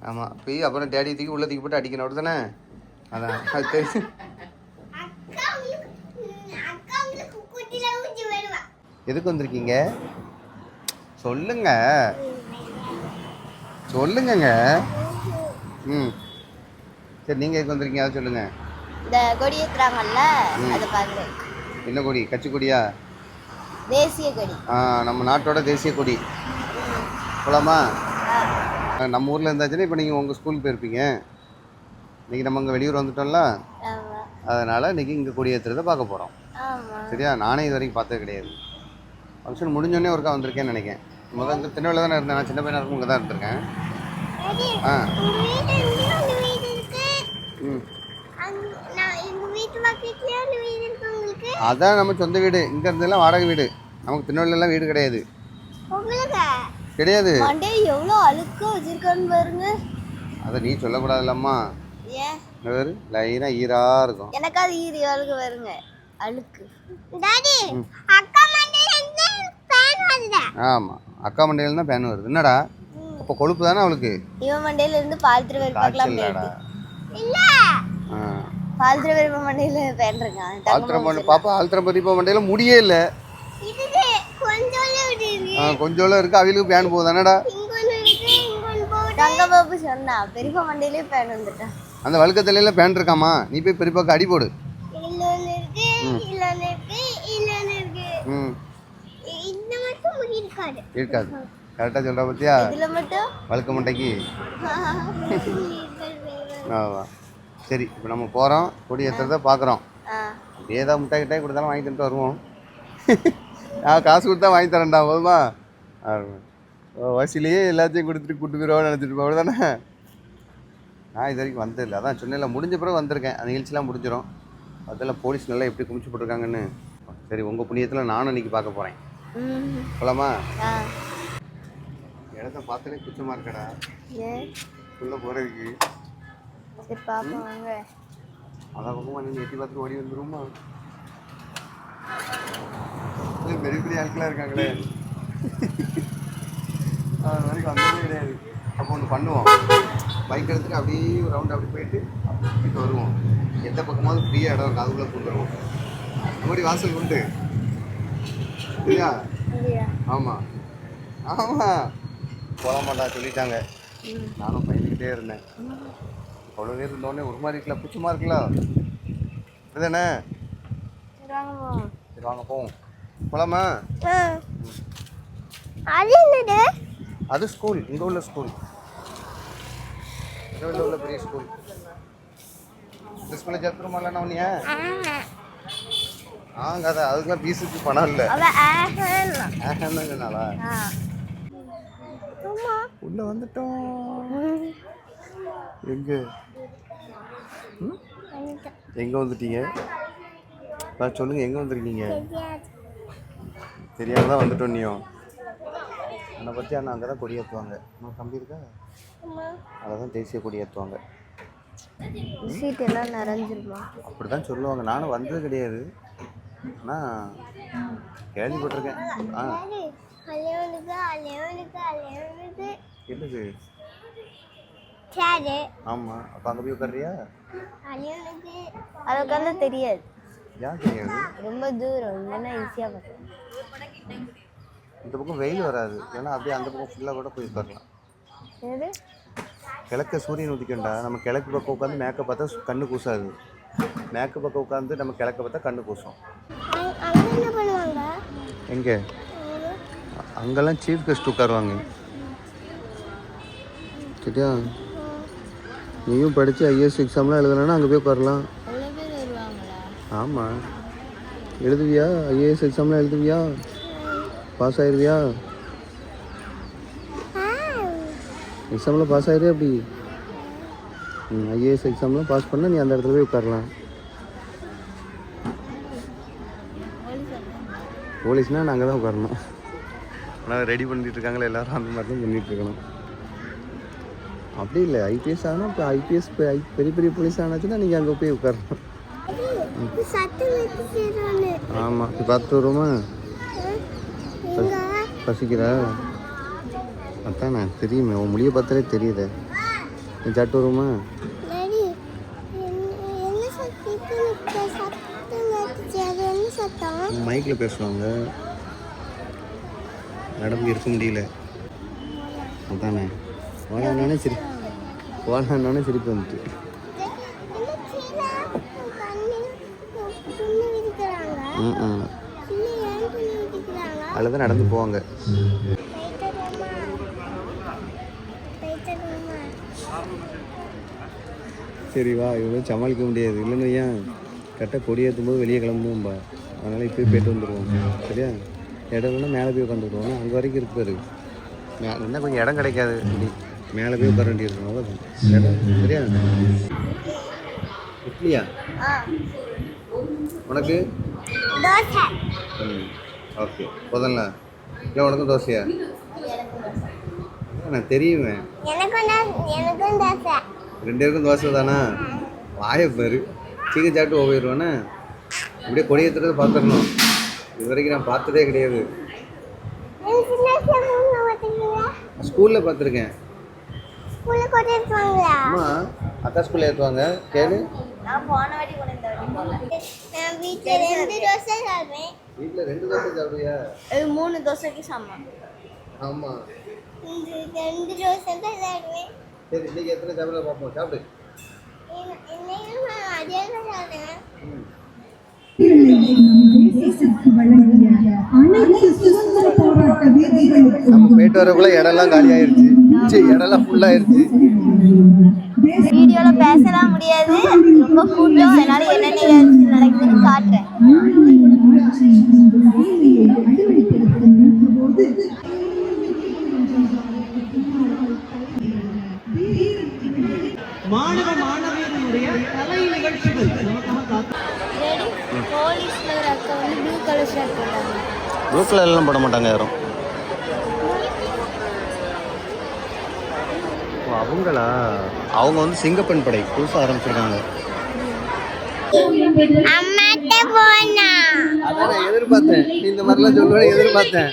ஆமாம் போய் அப்புறம் டேடி தூக்கி உள்ள தூக்கி போட்டு அடிக்கணும் அப்படி தானே? அதான் அது தெரிஞ்சு. எதுக்கு வந்திருக்கீங்க சொல்லுங்க சொல்லுங்கங்க. ம் சரி நீங்கள் எதுக்கு வந்திருக்கீங்க அதை சொல்லுங்கள். இந்த கொடி ஏத்துறாங்கல்ல அதை பார்க்குறேன். என்ன கொடி? கட்சி கொடியா? தேசிய கொடி. நம்ம நாட்டோட தேசிய கொடி. போலாமா? நம்ம ஊரில் இருந்தாச்சுன்னா இப்போ நீங்கள் உங்கள் ஸ்கூலுக்கு போயிருப்பீங்க. இன்றைக்கி நம்ம இங்கே வெளியூர் வந்துட்டோம்ல, அதனால் இன்றைக்கி இங்கே கொடி ஏற்றுறதை பார்க்க போகிறோம். சரியா? நானே இது வரைக்கும் பார்த்தது கிடையாது. ஃபங்க்ஷன் முடிஞ்சோடனே ஒருக்கா வந்திருக்கேன்னு நினைக்கிறேன். முதல்ல இங்கே திருநெல்வேலியில் தானே இருந்தேன். நான் சின்ன பையனாக இருக்கும் இங்கே தான் இருந்திருக்கேன். அதான் நம்ம சொந்த வீடு. இங்கே இருந்தெல்லாம் வாடகை வீடு. நமக்கு திருநெல்வேலியெல்லாம் வீடு கிடையாது. கிடையாது. எவ்வளோ அழுக்கா வச்சிருக்கான்னு பாருங்க. அதை நீ சொல்லக்கூடாதுல்லம்மா. ஏன்? லைனா ஈரா இருக்கும். எனக்கு அது ஈரி அழுக்கு வருங்க. அழுக்கு. ஆமாம், அக்கா மண்டையில தான் பேன் வருது. என்னடா அப்போ கொழுப்பு தானே அவளுக்கு? இவன் மண்டையில இருந்து பால் திருவரி பார்க்கலாம். இல்ல பால் திருவரி மண்டையில பேன் இருக்கான். பாப்பா ஆல்திரபதி மண்டையில முடியே இல்லை. கொஞ்சம் இருக்கு. அவளுக்கு பேன் போகுதானடா? தங்க பாபு சொன்னா பெரியப்பா மண்டையிலே பேன் வந்துட்டான். அந்த வழுக்கத்தில பேன் இருக்காமா? நீ போய் பெரியப்பாக்கு அடி போடு. இருக்காது. கரெக்டா சொல்ற பத்தியா? வழுக்க மண்டைக்கு. சரி, இப்போ நம்ம போறோம், கொடி ஏத்துறத பாக்குறோம். ஏதாவது மிட்டாய் கிட்டாய் கொடுத்தாலும் வாங்கி தந்துட்டு வருவோம். நான் காசு கொடுத்தா வாங்கி தரேன்டா, போதுமா? வசூலியே எல்லாத்தையும் கொடுத்துட்டு கூட்டு போயிடுவோம்னு நினச்சிட்டு போய் தானே. நான் இது வரைக்கும் வந்ததில்லை. அதான் சொன்னேன்ல, முடிஞ்ச பிறகு வந்திருக்கேன். அந்த நிகழ்ச்சிலாம் முடிஞ்சிடும். அதில் போலீஸ் நல்லா எப்படி குமிச்சு போட்டிருக்காங்கன்னு. சரி, உங்கள் புண்ணியத்தில் நானும் இன்னைக்கு பார்க்க போகிறேன். போலாமா? இடத்த பார்த்தாலே குச்சமாக இருக்கடா உள்ள போகிறதுக்கு. அதான் பக்கமாக நீங்கள் எட்டி பார்த்துட்டு ஓடி வந்துருமா? பெரிய பெரிய ஆட்களாக இருக்காங்களே. அது வரைக்கும் வந்ததே கிடையாது. அப்போ ஒன்று பண்ணுவோம், பைக் எடுத்துகிட்டு அப்படியே ஒரு ரவுண்ட் அப்படி போயிட்டு வருவோம். எந்த பக்கமாவது ஃப்ரீயாக இடம் இருக்கும், அதுக்குள்ளே கூட்டுருவோம். முன்னாடி வாசல் உண்டு இல்லையா? ஆமாம் ஆமாம், போக மாட்டா சொல்லிட்டாங்க. நானும் பயந்துக்கிட்டே இருந்தேன். அவ்வளோ நேரம் இருந்தோடனே ஒரு மாதிரி இருக்குல்ல, புச்சமாக இருக்குல்ல, இதுதானே? சரி வாங்க போவோம். போலாமா? அது ஸ்கூல், இங்கே உள்ள ஸ்கூல், இங்கே உள்ள பெரிய ஸ்கூல். இந்த ஸ்கூலில் சேர்த்துருமா இல்லைண்ணா உன்னைய? கதை அதுக்கெல்லாம் ஃபீஸுக்கு பணம் இல்லை. ஆஹான்னாலா உள்ள வந்துட்டோம். எங்கே எங்கே வந்துட்டீங்க? சொல்லுங்கள், எங்கே வந்துருக்கீங்க? தெரியாம தான் வந்துட்டோம். நீயும் என்னை பற்றி அண்ணா அங்கே தான் கொடி ஏற்றுவாங்க. நம்ம தம்பி இருக்கா? அதை தான் தேசிய கொடி ஏற்றுவாங்க. சீட்டெல்லாம் நிறைஞ்சிருமா? அப்படி தான் சொல்லுவாங்க. நானும் வந்தது கிடையாது, ஆனால் கேள்விப்பட்டிருக்கேன். என்னது? ஆமாம், அப்போ அங்கே போய் உட்காரியா? அது உட்காந்து தெரியாது. ஏன் தெரியாது? ரொம்ப தூரம், இல்லைன்னா ஈஸியாக பார்க்கலாம். இந்த பக்கம் வெயில் வராது, ஏன்னா அப்படியே அந்த பக்கம் ஃபுல்லாக கூட போய் உட்காரலாம். கிழக்க சூரியன் உதிக்கண்டா. நம்ம கிழக்கு பக்கம் உட்காந்து மேற்க பார்த்தா கண்ணு கூசாது, மேற்கு பக்கம் உட்காந்து நம்ம கிழக்க பார்த்தா கண்ணு கூசும். எங்கே? அங்கெல்லாம் சீஃப் கெஸ்ட் உட்காருவாங்க. சரியா? நீயும் படித்து ஐஏஎஸ் எக்ஸாம்லாம் எழுதுனா அங்கே போய் உட்காரலாம். ஆமாம், எழுதுவியா? ஐஏஎஸ் எக்ஸாம்லாம் எழுதுவியா? பாஸ் ஆயிடுவியா? எக்ஸாமில் பாஸ் ஆயிடுவியா? அப்படி ஐஏஎஸ் எக்ஸாம்லாம் பாஸ் பண்ணால் நீ அந்த இடத்துல போய் உட்காரலாம். போலீஸ்னால் நாங்கள் தான் உட்காரணும். ஆனால் ரெடி பண்ணிட்டு இருக்காங்களே எல்லோரும், அந்த மாதிரி தான் பண்ணிகிட்ருக்கணும். அப்படி இல்லை, ஐபிஎஸ் ஆனால் இப்போ ஐபிஎஸ் பெரிய பெரிய போலீஸ் ஆனாச்சுன்னா நீங்கள் அங்கே போய் உட்காரணும். ஆமாம், இப்போ பார்த்து வருவோமா? பசிக்கிறா? அதான் நான் தெரியுமே, உன் முடியை பார்த்தாலே தெரியுது. சாப்பிட்டு வருமா? மைக்கில் பேசுவாங்க, நடந்து இருக்க முடியல. அதானே போனானே சிரிப்பு வந்துட்டு. அதில் தான் நடந்து போவாங்க. சரி வா, இவ்வளோ சமாளிக்க முடியாது. இல்லைன்னு ஏன் கரெக்டாக கொடி ஏற்றும் போது வெளியே கிளம்புவோம்பா. அதனால் இப்போயே போய்ட்டு வந்துடுவோம். சரியா? இடம் வேணால் மேலே போய் உட்காந்துருவோம். அங்கே வரைக்கும் இருப்பாரு. இன்னும் கொஞ்சம் இடம் கிடைக்காது. இப்படி மேலே போய் உட்கார வேண்டி இருக்கும். அவ்வளோதான் இடம். சரியா? இட்லியா உனக்கு? ஓகே போதல்ல. இல்லை உனக்கும் தோசையா? நான் தெரியுமே. 2 பேருக்கும் தோசை தானா? வாயை பாரு. சீக்கிரம் சாப்பிட்டு போயிடுவானே. அப்படியே கொடி ஏற்றுறதை பார்த்துடணும். இது வரைக்கும் நான் பார்த்ததே கிடையாது. ஸ்கூலில் பார்த்துருக்கேன். அம்மா அக்கா ஸ்கூலில் ஏற்றுவாங்க. கேளு. வீட்டில் 2 தோசை சாப்பிடுவியா? 3 தோசைக்கு சமம். ஆமாம். 2 தோசை தான் சாப்பிடுவேன். சரி, இன்னைக்கு எத்தனை சாப்பிட பார்ப்போம். சாப்பிடு. நம்ம போயிட்டு வரக்குள்ள இடம்லாம் காலி ஆயிருச்சு. இடம்லாம் ஃபுல் ஆயிருச்சு. வீடியோல பேசலாம் முடியாது, ரொம்ப கூட்டம். அதனால என்ன நிகழ்ச்சி நடக்குதுன்னு காட்டுறேன். மாணவ மாணவியர்களுடைய கலை நிகழ்ச்சிகள். போலீஸ்ல ஒரு அக்கா வந்து ப்ளூ கலர் ஷர்ட் போட்டாங்க. ப்ளூ கலர்லாம் போட மாட்டாங்க யாரும். அவங்களா? அவங்க வந்து சிங்கப்பெண் படை புதுசாக ஆரம்பிச்சிருக்காங்க. அதான் நான் எதிர்பார்த்தேன். இந்த மாதிரிலாம் சொல்லுவேன் எதிர்பார்த்தேன்.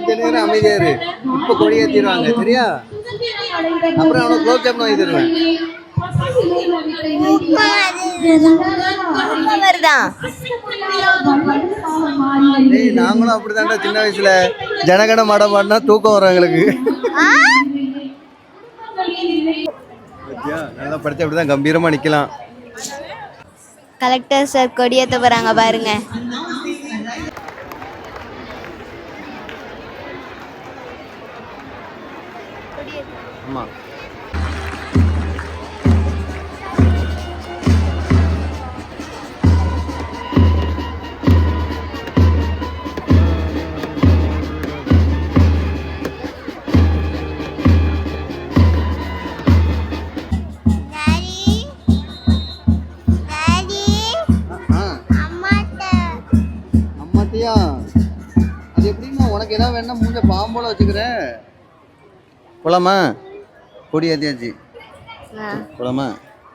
கொஞ்ச நேரம் அமைதியாரு. இப்போ கொடி ஏற்றிடுவாங்க. சரியா? அப்புறம் அவனை குலோப் ஜாமுன் வாங்கி தருவேன். நாங்களும் அப்படித்தான்டா சின்ன வயசுல ஜனகன மடம் பாடினா தூக்கம் வரும் எங்களுக்கு. நல்லா படிச்சு அப்படிதான் கம்பீரமா நிக்கலாம். கலெக்டர் சார் கொடியேற்ற போறாங்க பாருங்க. ஆமா. அம்மாத்தியா, அது எப்படின்னா உனக்கு ஏதாவது வேணா மூஞ்ச பாம்போல வச்சுக்கிறேன். போலாமா? கொடி ஏற்றியாச்சு. போலாமா?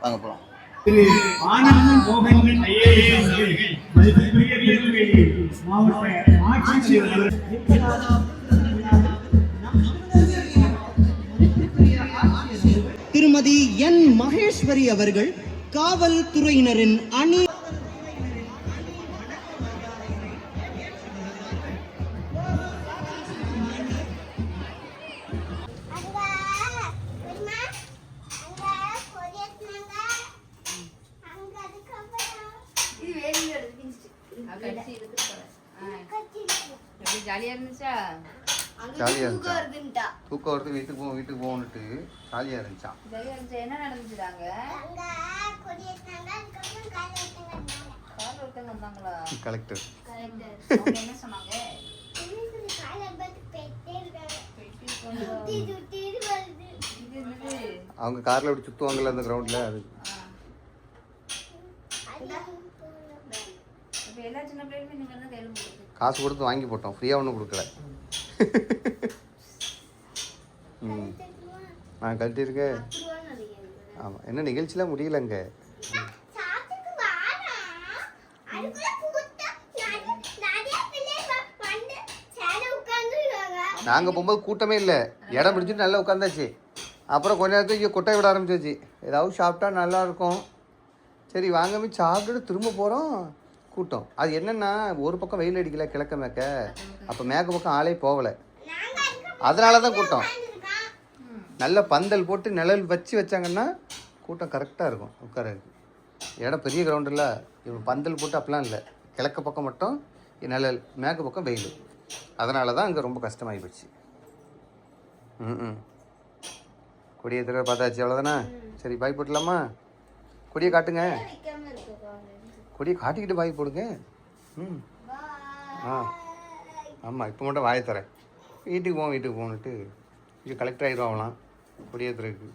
வாங்க போலாம். திருமதி என் மகேஸ்வரி அவர்கள் காவல்துறையினரின் அணி ஜாலியா இருந்துச்சா? ஜாலியா இருந்துச்சா? தூக்கம் வருது, வீட்டுக்கு போகணுட்டு ஜாலியா இருந்துச்சா? ஜாலியா இருந்துச்சா? என்ன நடந்துச்சுடாங்க? கால் ஒருத்தங்க வந்தாங்களா? கலெக்டர். அவங்க என்ன சொன்னாங்க? அவங்க கார்ல அப்படி சுத்துவாங்கல்ல அந்த கிரவுண்ட்ல. அது எல்லா சின்ன பிள்ளைகளுமே இந்த மாதிரி தான் கையில் கொடுத்து காசு கொடுத்து வாங்கி போட்டோம், ஃப்ரீயாக ஒன்றும் கொடுக்கல. நான் கழட்டியிருக்கேன். ஆமாம், என்ன நிகழ்ச்சிலாம் முடியலங்க. நாங்கள் போகும்போது கூட்டமே இல்லை, இடம் பிடிச்சிட்டு நல்லா உட்காந்தாச்சு. அப்புறம் கொஞ்ச நேரத்துக்கு இங்கே கொட்டை விட ஆரம்பிச்சிச்சு. ஏதாவது சாப்பிட்டா நல்லாயிருக்கும். சரி வாங்கவே சாப்பிட்டு திரும்ப போகிறோம், கூட்டம். அது என்னென்னா ஒரு பக்கம் வெயில் அடிக்கல கிழக்க மேற்க, அப்போ மேற்க பக்கம் ஆளே போகலை, அதனால தான் கூட்டம். நல்ல பந்தல் போட்டு நிழல் வச்சாங்கன்னா கூட்டம் கரெக்டாக இருக்கும் உட்காரதுக்கு. இடம் பெரிய கிரவுண்டில் இவன் பந்தல் போட்டு அப்படிலாம் இல்லை, கிழக்க பக்கம் மட்டும் நிழல், மேற்க பக்கம் வெயில், அதனால தான் அங்கே ரொம்ப கஷ்டமாகி போச்சு. கொடியேற்ற பார்த்தாச்சு அவ்வளோதானே. சரி பாய் போட்டலாமா? கொடியை காட்டுங்க, கொடியை காட்டிக்கிட்டு பாய் போடுங்க. ஆ ஆமாம், இப்போ மட்டும் வாயை தரேன். வீட்டுக்கு போகணுன்ட்டு இங்கே கலெக்டர் ஆகிடுவாங்களாம் கொடியேற்றுறதுக்கு.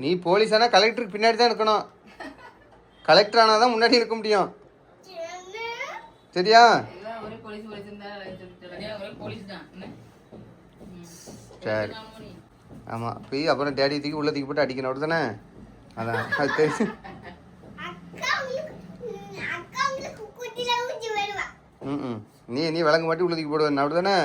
நீ போலீஸானா கலெக்டருக்கு பின்னாடி தான் இருக்கணும், கலெக்டர் ஆனால் தான் முன்னாடி இருக்க முடியும். சரியா? சரி ஆமாம், போய் அப்புறம் டேடி தூக்கி உள்ள தூக்கி போட்டு அடிக்கணும், அப்படி தானே? அதான் அது தெரிஞ்சு. நீ விளங்க மாட்டி உள்ள தூக்கி போடுவேன், அப்படி தானே?